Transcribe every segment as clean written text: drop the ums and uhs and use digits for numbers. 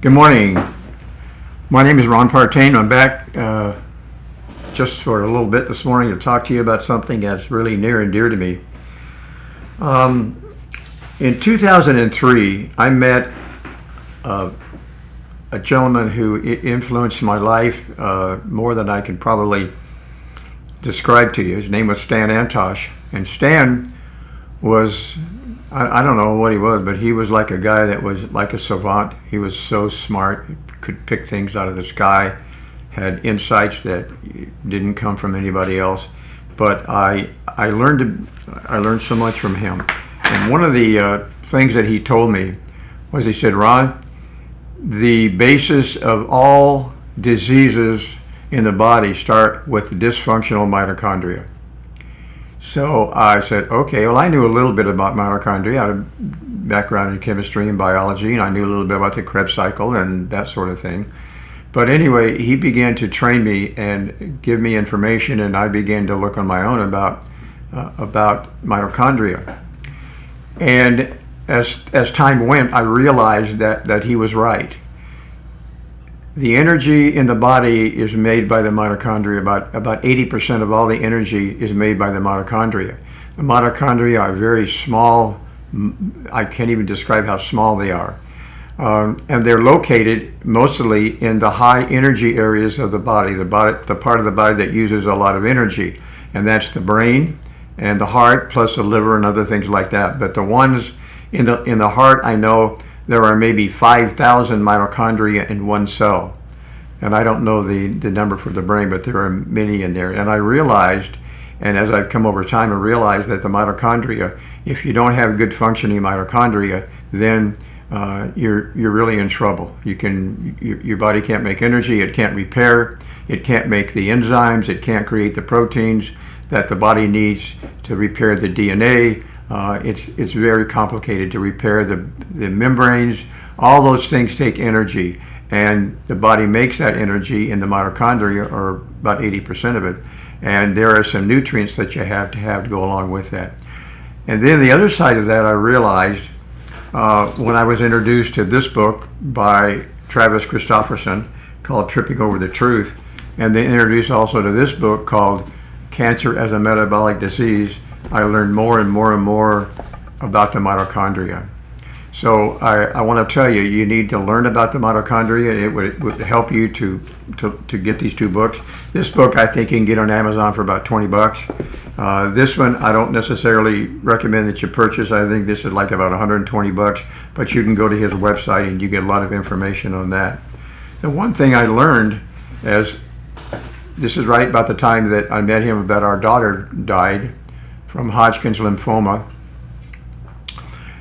Good morning. My name is Ron Partain. I'm back just for a little bit this morning to talk to you about something that's really near and dear to me. In 2003, I met a gentleman who influenced my life more than I can probably describe to you. His name was Stan Antosh. And Stan was, I don't know what he was, but he was like a guy that was like a savant. He was so smart, could pick things out of the sky, had insights that didn't come from anybody else. But I learned so much from him. And one of the things that he told me was, he said, Ron, the basis of all diseases in the body start with dysfunctional mitochondria. So I said, okay, well, I knew a little bit about mitochondria. I had a background in chemistry and biology, and I knew a little bit about the Krebs cycle and that sort of thing. But anyway, he began to train me and give me information, and I began to look on my own about mitochondria. And as time went, I realized that he was right. The energy in the body is made by the mitochondria. About 80% of all the energy is made by the mitochondria. The mitochondria are very small. I can't even describe how small they are. And they're located mostly in the high energy areas of the body, the part of the body that uses a lot of energy. And that's the brain and the heart, plus the liver and other things like that. But the ones in the heart, I know there are maybe 5,000 mitochondria in one cell. And I don't know the number for the brain, but there are many in there. And I realized, and as I've come over time, I realized that the mitochondria, if you don't have good functioning mitochondria, then you're really in trouble. Your body can't make energy, it can't repair, it can't make the enzymes, it can't create the proteins that the body needs to repair the DNA. It's very complicated to repair the membranes. All those things take energy, and the body makes that energy in the mitochondria, or about 80% of it. And there are some nutrients that you have to go along with that. And then the other side of that, I realized when I was introduced to this book by Travis Christofferson called Tripping Over the Truth, and then introduced also to this book called Cancer as a Metabolic Disease, I learned more and more and more about the mitochondria. So I want to tell you, you need to learn about the mitochondria. It would help you to get these two books. This book I think you can get on Amazon for about 20 bucks. This one I don't necessarily recommend that you purchase. I think this is like about 120 bucks, but you can go to his website and you get a lot of information on that. The one thing I learned, as this is right about the time that I met him, that our daughter died from Hodgkin's lymphoma,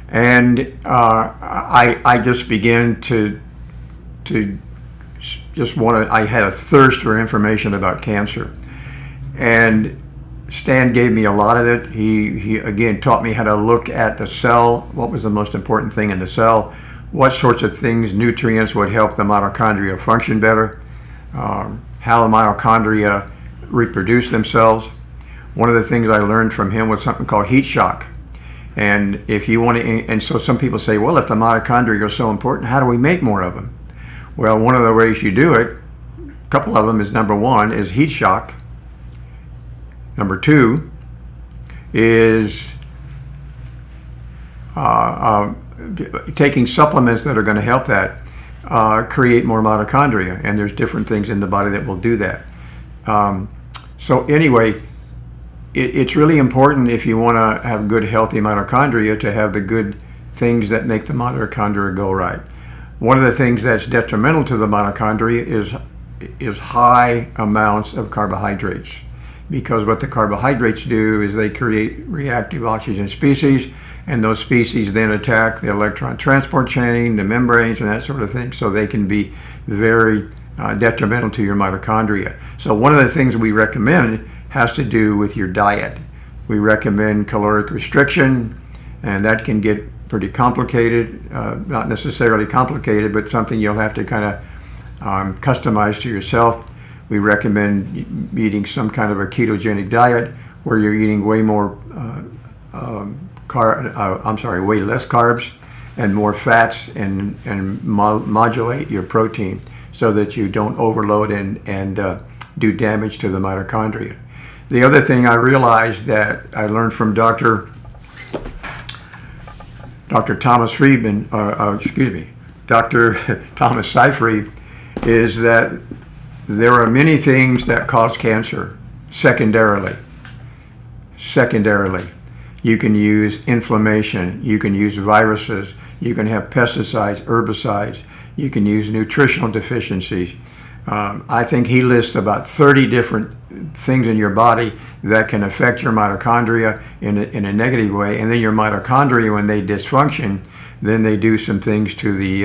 and I just began to just want to. I had a thirst for information about cancer, and Stan gave me a lot of it. He again taught me how to look at the cell. What was the most important thing in the cell? What sorts of things, nutrients, would help the mitochondria function better? How the mitochondria reproduce themselves. One of the things I learned from him was something called heat shock. And if you want to, and so some people say, well, if the mitochondria are so important, how do we make more of them? Well, one of the ways you do it, a couple of them is, number one is heat shock. Number two is taking supplements that are going to help that create more mitochondria. And there's different things in the body that will do that. So anyway, it's really important, if you want to have good, healthy mitochondria, to have the good things that make the mitochondria go right. One of the things that's detrimental to the mitochondria is high amounts of carbohydrates, because what the carbohydrates do is they create reactive oxygen species, and those species then attack the electron transport chain, the membranes, and that sort of thing, so they can be very detrimental to your mitochondria. So one of the things we recommend has to do with your diet. We recommend caloric restriction, and that can get pretty complicated. Not necessarily complicated, but something you'll have to kind of customize to yourself. We recommend eating some kind of a ketogenic diet where you're eating way less carbs, and more fats and modulate your protein so that you don't overload and do damage to the mitochondria. The other thing I realized that I learned from Dr. Thomas Friedman, Dr. Thomas Seyfried, is that there are many things that cause cancer secondarily. You can use inflammation, you can use viruses, you can have pesticides, herbicides, you can use nutritional deficiencies. I think he lists about 30 different things in your body that can affect your mitochondria in a negative way. And then your mitochondria, when they dysfunction, then they do some things to the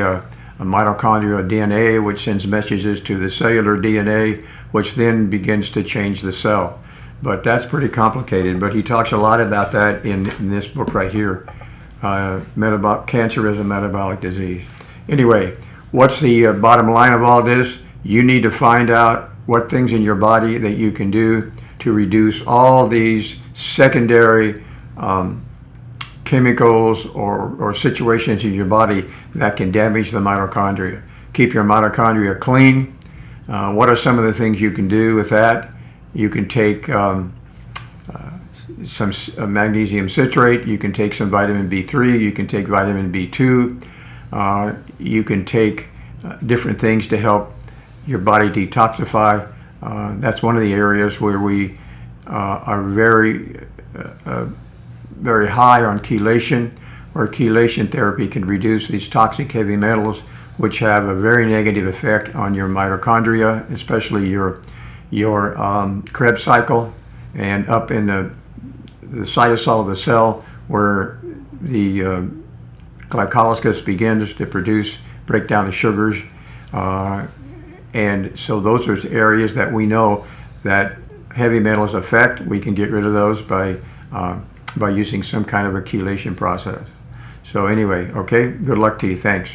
mitochondrial DNA, which sends messages to the cellular DNA, which then begins to change the cell. But that's pretty complicated. But he talks a lot about that in this book right here, Cancer as a Metabolic Disease. Anyway, what's the bottom line of all this? You need to find out what things in your body that you can do to reduce all these secondary chemicals or situations in your body that can damage the mitochondria. Keep your mitochondria clean. What are some of the things you can do with that? You can take some magnesium citrate, you can take some vitamin B3, you can take vitamin B2, you can take different things to help your body detoxify. That's one of the areas where we are very high on chelation, where chelation therapy can reduce these toxic heavy metals, which have a very negative effect on your mitochondria, especially your Krebs cycle, and up in the cytosol of the cell, where the glycolysis begins to break down the sugars. And so those are areas that we know that heavy metals affect. We can get rid of those by using some kind of a chelation process. So anyway, okay, good luck to you. Thanks.